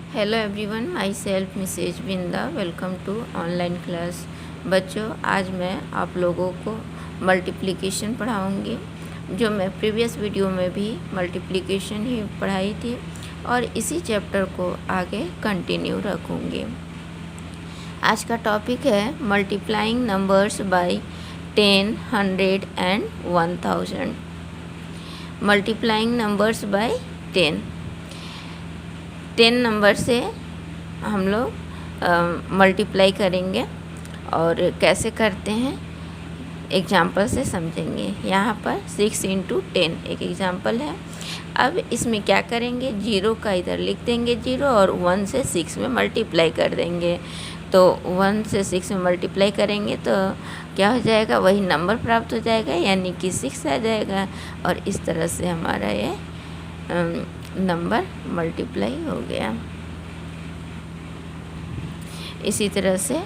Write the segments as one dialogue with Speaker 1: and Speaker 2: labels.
Speaker 1: Hello everyone, myself Mrs Binda. Welcome to online class. बच्चों, आज मैं आप लोगों को मल्टीप्लिकेशन पढ़ाऊंगी, जो मैं प्रीवियस वीडियो में भी मल्टीप्लिकेशन ही पढ़ाई थी और इसी चैप्टर को आगे कंटिन्यू रखूंगी। आज का टॉपिक है multiplying numbers by 10, 100 and 1000। Multiplying numbers by 10 number से हम लोग मल्टीप्लाई करेंगे और कैसे करते हैं एग्जाम्पल से समझेंगे। यहाँ पर 6 × 10 एक एग्जाम्पल है। अब इसमें क्या करेंगे, 0 का इधर लिख देंगे 0 और 1 से 6 में मल्टीप्लाई कर देंगे। तो 1 से 6 में मल्टीप्लाई करेंगे तो क्या हो जाएगा, वही नंबर प्राप्त हो जाएगा, यानी कि 6 आ जाएगा। और इस तरह से हमारा ये नंबर मल्टीप्लाई हो गया। इसी तरह से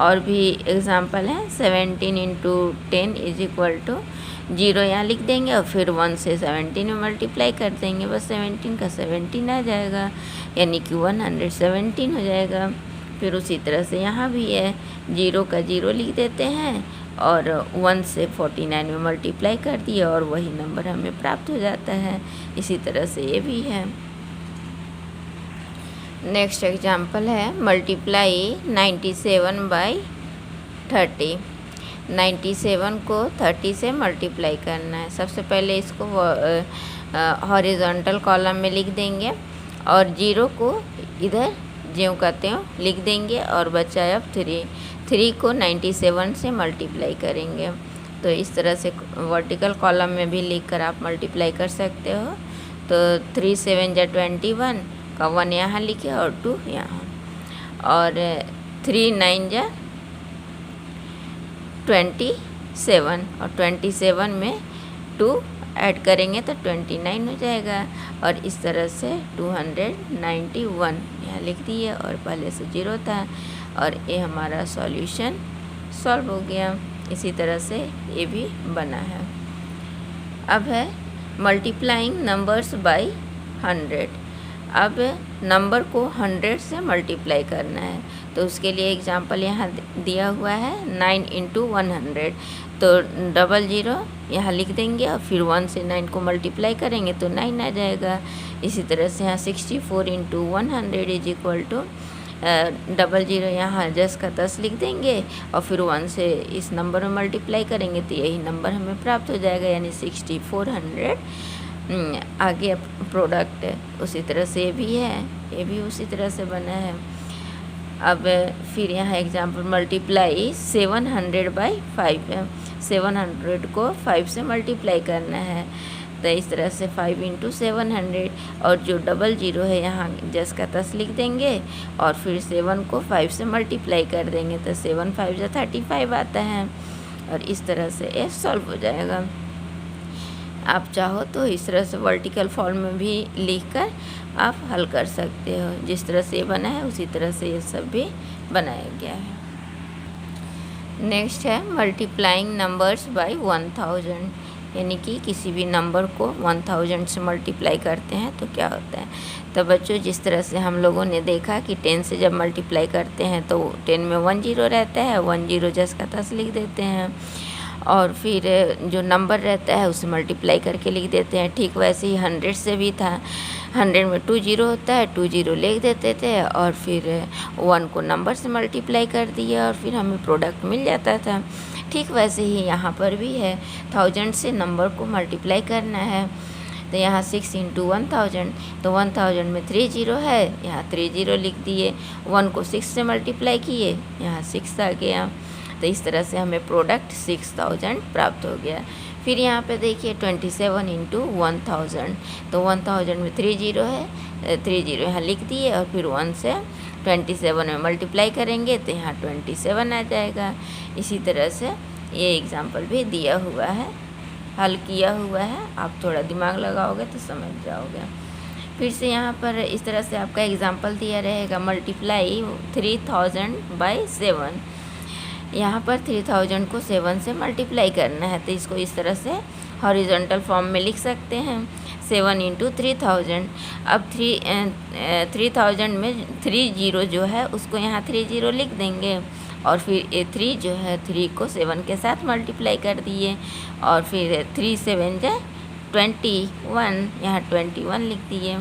Speaker 1: और भी एग्जाम्पल है। 17 × 10 = 0 यहाँ लिख देंगे और फिर 1 से 17 में मल्टीप्लाई कर देंगे, बस 17 का 17 आ जाएगा, यानी कि 117 हो जाएगा। फिर उसी तरह से यहाँ भी है, 0 का 0 लिख देते हैं और 1 से 49 में मल्टीप्लाई कर दिए और वही नंबर हमें प्राप्त हो जाता है। इसी तरह से ये भी है। नेक्स्ट एग्जाम्पल है मल्टीप्लाई 97 बाय 30। 97 को 30 से मल्टीप्लाई करना है। सबसे पहले इसको हॉरिजॉन्टल कॉलम में लिख देंगे और 0 को इधर ज्यों कहते हो लिख देंगे और बचा अब 3 को 97 से मल्टीप्लाई करेंगे। तो इस तरह से वर्टिकल कॉलम में भी लिख कर आप मल्टीप्लाई कर सकते हो। तो 3 × 7 = 21 का 1 यहाँ लिखे और 2 यहाँ, और 3 × 9 = 27 और 27 में 2 ऐड करेंगे तो 29 हो जाएगा। और इस तरह से 291 यहाँ लिख दिए और पहले से 0 था और ये हमारा सॉल्यूशन सॉल्व हो गया। इसी तरह से ये भी बना है। अब है मल्टीप्लाइंग नंबर्स बाय 100। अब नंबर को 100 से मल्टीप्लाई करना है, तो उसके लिए एग्जांपल यहाँ दिया हुआ है 9 × 100। तो 00 यहाँ लिख देंगे और फिर 1 से 9 को मल्टीप्लाई करेंगे तो 9 आ जाएगा। इसी तरह से यहाँ 64 × 100 = 00 यहाँ 10 का 10 लिख देंगे और फिर 1 से इस नंबर में मल्टीप्लाई करेंगे तो यही नंबर हमें प्राप्त हो जाएगा, यानी 6400 आगे प्रोडक्ट। उसी तरह से ये भी है, ये भी उसी तरह से बना है। अब फिर यहाँ एग्जाम्पल मल्टीप्लाई 700 बाय 5 है। 700 को 5 से मल्टीप्लाई करना है, तो इस तरह से 5 × 700 और जो 00 है यहाँ 10 का 10 लिख देंगे और फिर 7 को 5 से मल्टीप्लाई कर देंगे तो 7 × 5 = 35 आता है। और इस तरह से ये सॉल्व हो जाएगा। आप चाहो तो इस तरह से वर्टिकल फॉर्म में भी लिखकर आप हल कर सकते हो। जिस तरह से ये बना है उसी तरह से ये सब भी बनाया गया है। नेक्स्ट है मल्टीप्लाइंग नंबर्स बाय 1000, यानी कि किसी भी नंबर को 1000 से मल्टीप्लाई करते हैं तो क्या होता है। तो बच्चों, जिस तरह से हम लोगों ने देखा कि 10 से जब मल्टीप्लाई करते हैं तो 10 में 1 0 रहता है, 1 0 10 का 10 लिख देते हैं और फिर जो नंबर रहता है उसे मल्टीप्लाई करके लिख देते हैं। ठीक वैसे ही 100 से भी था, 100 में 2 0 होता है, 2 0 लिख देते थे और फिर 1 को नंबर से मल्टीप्लाई कर दिया और फिर हमें प्रोडक्ट मिल जाता था। ठीक वैसे ही यहाँ पर भी है, 1000 से नंबर को मल्टीप्लाई करना है। तो यहाँ 6 × 1000, तो 1000 में 3 0 है, यहाँ 3 0 लिख दिए, 1 को 6 से मल्टीप्लाई किए, यहाँ 6 आ गया। तो इस तरह से हमें प्रोडक्ट 6000 प्राप्त हो गया। फिर यहाँ पे देखिए 27 × 1000, तो 1000 में 3 0 है, 3 0 यहाँ लिख दिए और फिर 1 से 27 में मल्टीप्लाई करेंगे तो यहाँ 27 आ जाएगा। इसी तरह से ये एग्जाम्पल भी दिया हुआ है, हल किया हुआ है। आप थोड़ा दिमाग लगाओगे तो समझ जाओगे। फिर से यहाँ पर इस तरह से आपका एग्जाम्पल दिया रहेगा मल्टीप्लाई 3000 बाय 7। यहाँ पर 3000 को 7 से मल्टीप्लाई करना है, तो इसको इस तरह से हॉरिजॉन्टल फॉर्म में लिख सकते हैं। 7 इंटू 3000। अब 3000 में 3 जीरो जो है उसको यहाँ 3 जीरो लिख देंगे और फिर ये 3 जो है 3 को 7 के साथ मल्टीप्लाई कर दिए और फिर 3 7 जा 21, यहाँ 21 लिख दिए।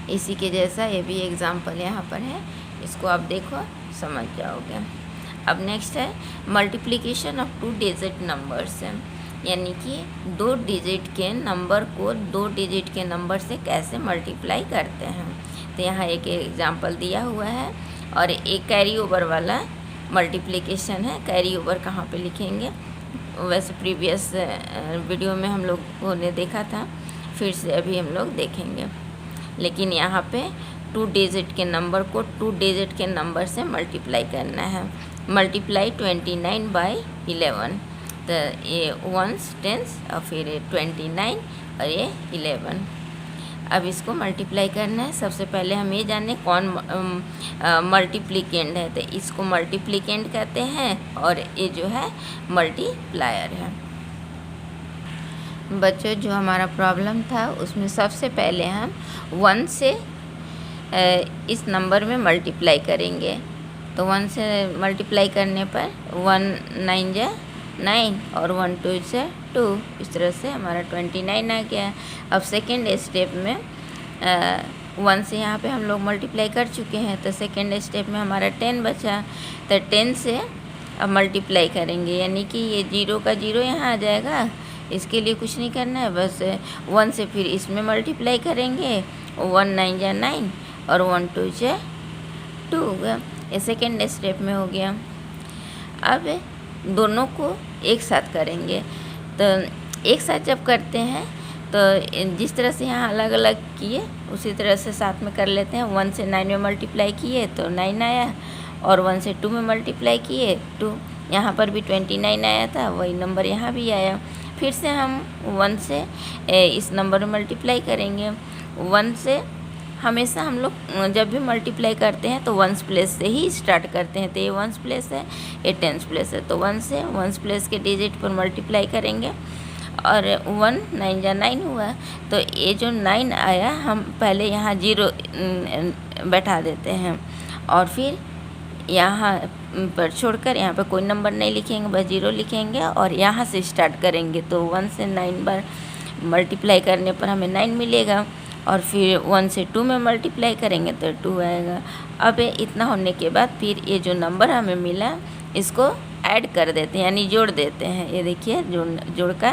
Speaker 1: इसी के जैसा ये भी एग्जाम्पल यहाँ पर है, इसको आप देखो समझ जाओगे। अब नेक्स्ट है मल्टीप्लिकेशन ऑफ 2 डिजिट नंबर्स है, यानी कि 2 डिजिट के नंबर को 2 डिजिट के नंबर से कैसे मल्टीप्लाई करते हैं। तो यहाँ एक एग्जांपल दिया हुआ है और एक कैरी ओवर वाला मल्टीप्लिकेशन है। कैरी ओवर कहाँ पे लिखेंगे, वैसे प्रीवियस वीडियो में हम लोगों ने देखा था, फिर से अभी हम लोग देखेंगे। लेकिन यहाँ पे 2 डिजिट के नंबर को 2 डिजिट के नंबर से मल्टीप्लाई करना है। मल्टीप्लाई 29 बाई 11, तो ये 1s 10s और फिर 29 और ये 11। अब इसको मल्टीप्लाई करना है। सबसे पहले हम ये जाने कौन मल्टीप्लिकेंड है, तो इसको मल्टीप्लिकेंड कहते हैं और ये जो है मल्टीप्लायर है। बच्चों जो हमारा प्रॉब्लम था उसमें सबसे पहले हम 1 से इस नंबर में मल्टीप्लाई करेंगे। तो 1 से मल्टीप्लाई करने पर 1 9 जा 9 और 1 2 से 2, इस तरह से हमारा 29 आ गया। अब सेकेंड स्टेप में 1 से यहाँ पे हम लोग मल्टीप्लाई कर चुके हैं, तो सेकेंड स्टेप में हमारा 10 बचा। तो 10 से अब मल्टीप्लाई करेंगे, यानी कि ये 0 का 0 यहाँ आ जाएगा। इसके लिए कुछ नहीं करना है, बस 1 से फिर इसमें मल्टीप्लाई करेंगे। 1 9 जा 9 और 1 2 जा 2 होगा। ये सेकेंड स्टेप में हो गया। अब दोनों को एक साथ करेंगे, तो एक साथ जब करते हैं तो जिस तरह से यहाँ अलग अलग किए उसी तरह से साथ में कर लेते हैं। 1 से 9 में मल्टीप्लाई किए तो 9 आया और 1 से 2 में मल्टीप्लाई किए 2, यहाँ पर भी 29 आया था, वही नंबर यहाँ भी आया। फिर से हम 1 से इस नंबर में मल्टीप्लाई करेंगे। 1 से हमेशा हम लोग जब भी मल्टीप्लाई करते हैं तो 1s प्लेस से ही स्टार्ट करते हैं। तो ये 1s प्लेस है, ये 10s प्लेस है, तो 1 से 1s प्लेस के डिजिट पर मल्टीप्लाई करेंगे और 1 9 जा 9 हुआ। तो ये जो 9 आया हम पहले यहाँ 0 बैठा देते हैं और फिर यहाँ पर छोड़कर यहाँ पर कोई नंबर नहीं लिखेंगे, बस 0 लिखेंगे और यहाँ से स्टार्ट करेंगे। तो 1 से 9 बार मल्टीप्लाई करने पर हमें 9 मिलेगा और फिर 1 से 2 में मल्टीप्लाई करेंगे तो 2 आएगा। अब इतना होने के बाद फिर ये जो नंबर हमें मिला इसको ऐड कर देते हैं, यानी जोड़ देते हैं। ये देखिए जोड़ का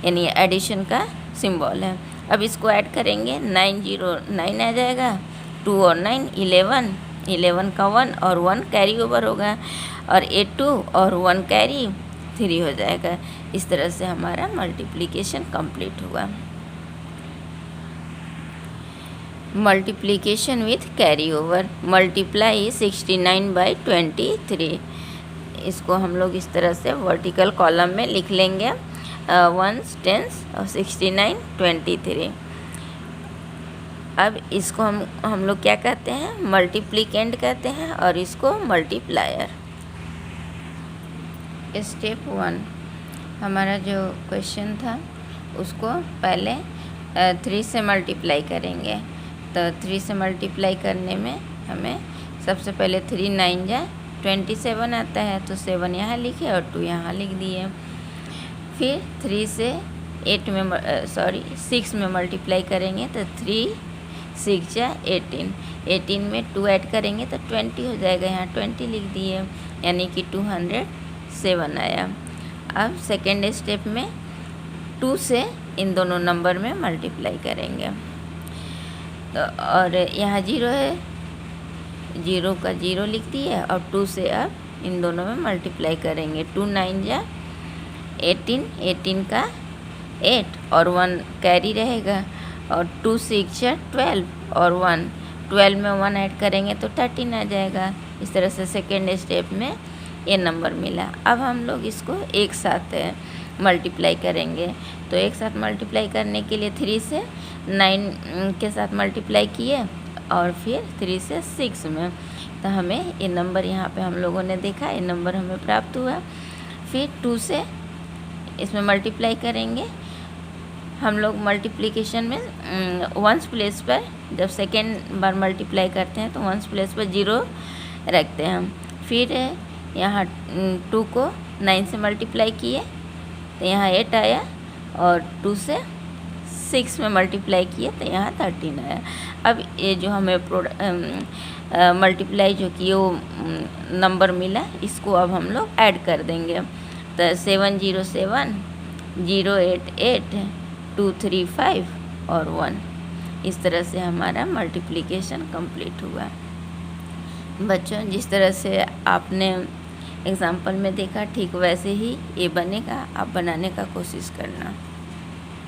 Speaker 1: यानी एडिशन का सिंबल है। अब इसको ऐड करेंगे, 9 0 9 आ जाएगा, 2 और 9 11, 11 का 1 और 1 कैरी ओवर होगा और ये 2 और 1 कैरी 3 हो जाएगा। इस तरह से हमारा मल्टीप्लिकेशन कंप्लीट हुआ। Multiplication with carry over, multiply 69 by 23। इसको हम लोग इस तरह से वर्टिकल कॉलम में लिख लेंगे, 1s 10s और 69 23। अब इसको हम लोग क्या कहते हैं, मल्टीप्लिकेंड कहते हैं और इसको मल्टीप्लायर। स्टेप 1 हमारा जो क्वेश्चन था उसको पहले 3 से मल्टीप्लाई करेंगे। तो 3 से मल्टीप्लाई करने में हमें सबसे पहले 3 9 जा 27 आता है, तो 7 यहाँ लिखे और 2 यहाँ लिख दिए। फिर 3 से 6 में मल्टीप्लाई करेंगे तो 3 6 जा 18, 18 में 2 ऐड करेंगे तो 20 हो जाएगा, यहाँ 20 लिख दिए, यानी कि 207 आया। अब सेकेंड स्टेप में 2 से इन दोनों नंबर में मल्टीप्लाई करेंगे। तो और यहाँ 0 है, 0 का 0 लिख दिए और 2 से अब इन दोनों में मल्टीप्लाई करेंगे। 2 9 जा 18, 18 का 8 और 1 कैरी रहेगा और 2 6 जा 12 और 1, 12 में 1 ऐड करेंगे तो 13 आ जाएगा। इस तरह से सेकेंड स्टेप में ये नंबर मिला। अब हम लोग इसको एक साथ मल्टीप्लाई करेंगे। तो एक साथ मल्टीप्लाई करने के लिए 3 से 9 के साथ मल्टीप्लाई किए और फिर 3 से 6 में, तो हमें ये नंबर यहाँ पे हम लोगों ने देखा, ये नंबर हमें प्राप्त हुआ। फिर 2 से इसमें मल्टीप्लाई करेंगे हम लोग मल्टीप्लिकेशन में वंस प्लेस पर जब सेकेंड बार मल्टीप्लाई करते हैं तो वंस प्लेस पर 0 रखते हैं हम। फिर यहाँ 2 को 9 से मल्टीप्लाई किए तो यहाँ 8 आया, और 2 से 6 में मल्टीप्लाई किए तो यहाँ 13 आया। अब ये जो हमें मल्टीप्लाई जो किए वो नंबर मिला, इसको अब हम लोग ऐड कर देंगे। तो 707 088 235 और 1, इस तरह से हमारा मल्टीप्लिकेशन कंप्लीट हुआ। बच्चों, जिस तरह से आपने एग्जाम्पल में देखा ठीक वैसे ही ये बनेगा, आप बनाने का कोशिश करना।